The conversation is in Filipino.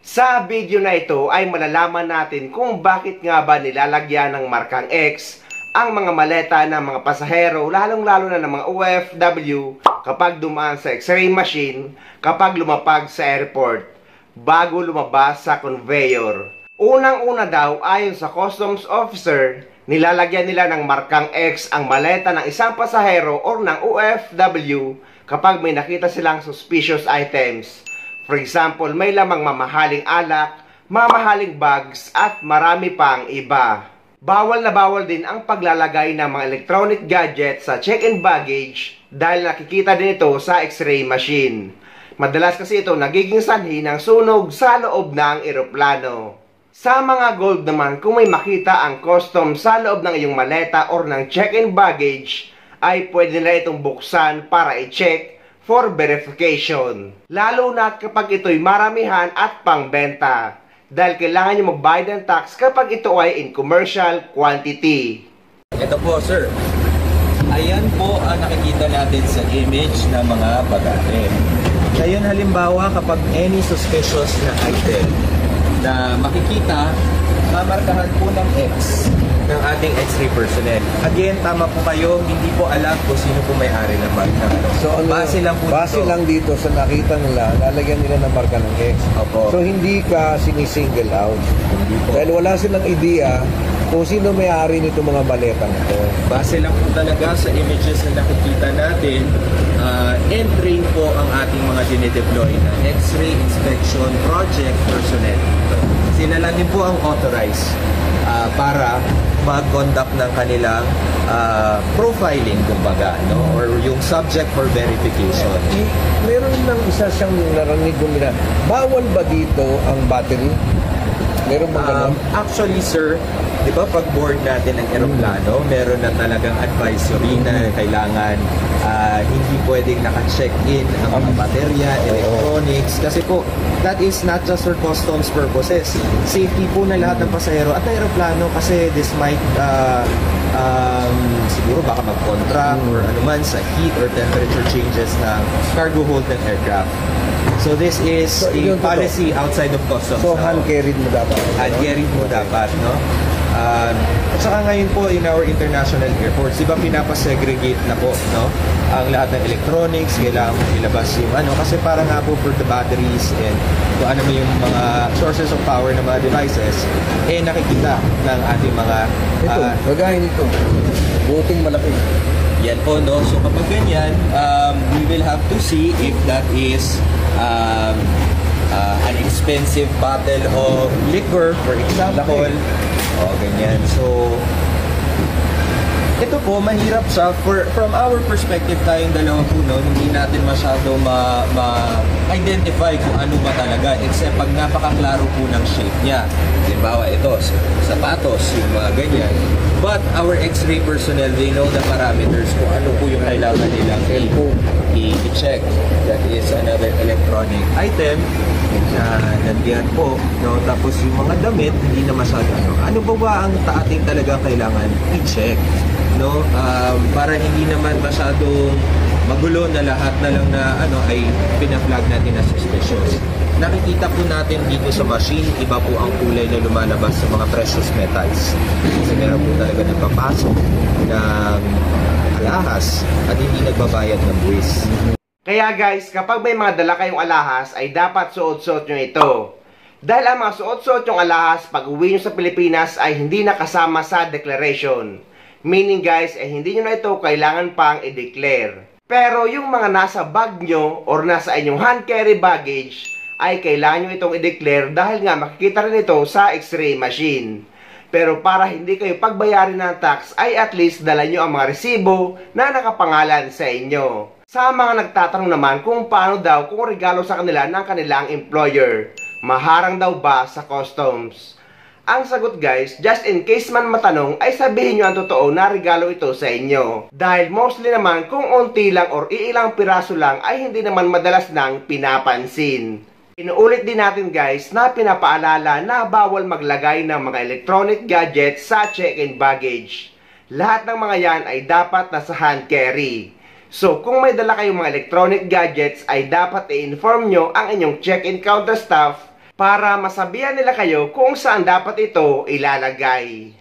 Sa video na ito ay malalaman natin kung bakit nga ba nilalagyan ng markang X ang mga maleta ng mga pasahero, lalong-lalo na ng mga OFW kapag dumaan sa X-ray machine, kapag lumapag sa airport, bago lumabas sa conveyor. Unang-una daw, ayon sa customs officer, nilalagyan nila ng markang X ang maleta ng isang pasahero o ng OFW kapag may nakita silang suspicious items. For example, may lamang mamahaling alak, mamahaling bags at marami pang iba. Bawal na bawal din ang paglalagay ng mga electronic gadgets sa check-in baggage dahil nakikita din ito sa X-ray machine. Madalas kasi ito nagiging sanhi ng sunog sa loob ng eroplano. Sa mga gold naman, kung may makita ang custom sa loob ng iyong maleta or ng check-in baggage, ay pwede na itong buksan para i-check for verification. Lalo na kapag ito'y maramihan at pangbenta. Dahil kailangan nyo magbayad ng tax kapag ito ay in commercial quantity. Ito po, sir. Ayan po ang nakikita natin sa image ng mga bagahe. Ngayon halimbawa kapag any suspicious na item na makikita, mamarkahan po ng X ng ating X-ray personnel. Again, tama po kayo, hindi po alam kung sino po may-ari ng marka. So, base lang dito sa nakita nila, lalagyan nila ng marka ng X. Opo. So, hindi ka sinisingle out. Hindi po. Dahil wala silang idea kung sino may-ari nito mga baletang ito. Base lang po talaga sa images na nakikita natin, and train po ang ating mga dinedeploy na X-ray inspection project personnel. Sila lang din po ang authorized para mag-conduct ng kanilang profiling, kumbaga, no? Or yung subject for verification. Meron lang isa siyang narinig ko nila. Bawal ba dito ang battery? Meron ba ganun? Actually, sir, di ba pag board natin ng aeroplano, meron na talagang advisory na kailangan hindi pwedeng naka-check-in ang mga baterya, electronics. Kasi po, that is not just for customs purposes. Safety po na lahat ng pasahero at aeroplano kasi this might siguro baka mag-contract or anuman sa heat or temperature changes ng cargo hold ng aircraft. So this is a policy outside of customs. So hand-carried mo dapat? Hand-carried mo dapat, no? At saka ngayon po in our international airports, di ba pinapasegregate na po, no? Ang lahat ng electronics, kailangan ilabas yung ano, kasi para nga po for the batteries and kung ano yung mga sources of power ng mga devices, nakikita ng ating mga... Ito, kagaya nito. Buting malaki. Yan po, no? So kapag ganyan, we will have to see if that is an expensive bottle of liquor, for example. O, ganyan. So, ito po, mahirap siya. From our perspective, tayong dalawa po, no, hindi natin masyado ma-identify kung ano ba talaga, except pag napakaklaro po ng shape niya. Halimbawa, ito, sapatos, yung mga ganyan. But our X-ray personnel, they know the parameters kung ano po yung kailangan nilang i-check. That is another electronic item na nandiyan po, no? Tapos yung mga damit, hindi na masyado ano ba ang ating talagang kailangan i-check, no? Para hindi naman masyadong magulo na lahat na lang na ay pina-flag natin na suspicious. Nakikita po natin dito sa machine, iba po ang kulay na lumalabas sa mga precious metals. Kasi meron po talaga nagpapasok ng alahas at hindi nagbabayad ng buwis. Kaya guys, kapag may mga dala kayong alahas, ay dapat suot-suot nyo ito. Dahil ang mga suot-suot yung alahas, pag uwi nyo sa Pilipinas ay hindi nakasama sa declaration. Meaning guys, hindi nyo na ito kailangan pang i-declare. Pero yung mga nasa bag nyo or nasa inyong hand carry baggage, ay kailangan nyo itong i-declare dahil nga makikita rin ito sa X-ray machine. Pero para hindi kayo pagbayarin ng tax, ay at least dala nyo ang mga resibo na nakapangalan sa inyo. Sa mga nagtatanong naman kung paano daw kung regalo sa kanila ng kanilang employer, maharang daw ba sa customs? Ang sagot guys, just in case man matanong, ay sabihin nyo ang totoo na regalo ito sa inyo. Dahil mostly naman kung unti lang or iilang piraso lang ay hindi naman madalas nang pinapansin. Inuulit din natin guys na pinapaalala na bawal maglagay ng mga electronic gadgets sa check-in baggage. Lahat ng mga yan ay dapat nasa hand carry. So, kung may dala kayong mga electronic gadgets, ay dapat i-inform nyo ang inyong check-in counter staff para masabihan nila kayo kung saan dapat ito ilalagay.